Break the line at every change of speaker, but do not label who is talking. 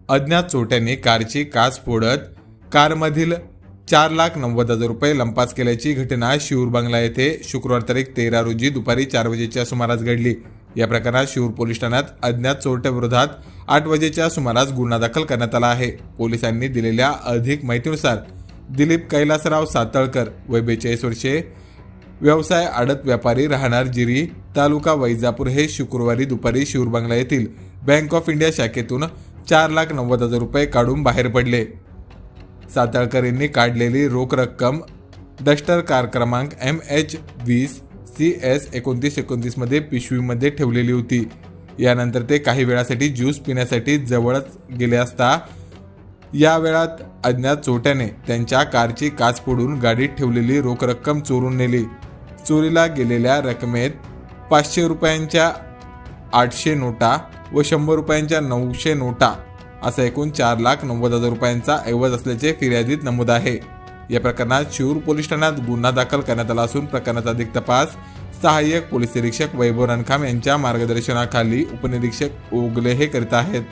अज्ञात चोरट्यांनी कारची काच फोडत कारमधील 4,90,000 रुपये लंपास केल्याची घटना शिऊर बंगला येथे शुक्रवार तारीख 13 रोजी दुपारी 4 वाजेच्या सुमारास घडली। या प्रकरणात शिऊर पोलीस ठाण्यात अज्ञात चोरट्याविरोधात 8 वाजेच्या सुमारास गुन्हा दाखल करण्यात आला आहे। पोलिसांनी दिलेल्या अधिक माहितीनुसार दिलीप कैलासराव सातळकर वय 42 वर्षे, व्यवसाय आडत व्यापारी, राहणार जिरी, तालुका वैजापूर हे शुक्रवारी दुपारी शिऊर बंगला येथील बँक ऑफ इंडिया शाखेतून 4,90,000 रुपये काढून बाहेर पडले। सातळकर यांनी काढलेली रोख रक्कम डस्टर कार क्रमांक MH20 CS 2929 मध्ये पिशवीमध्ये ठेवलेली होती। यानंतर ते काही वेळासाठी ज्यूस पिण्यासाठी जवळच गेले असता या वेळात अज्ञात चोरट्याने त्यांच्या कारची काच फोडून गाडीत ठेवलेली रोख रक्कम चोरून नेली। चोरीला गेलेल्या रकमेत 500 रुपयांच्या 800 नोटा व 100 रुपयांच्या 900 नोटा असा एकूण 4,90,000 रुपयांचा ऐवज असल्याचे फिर्यादीत नमूद आहे। या प्रकरणात शिऊर पोलीस ठाण्यात गुन्हा दाखल करण्यात आला असून प्रकरणाचा अधिक तपास सहाय्यक पोलीस निरीक्षक वैभव रणखाम यांच्या मार्गदर्शनाखाली उपनिरीक्षक ओगले हे करीत आहेत।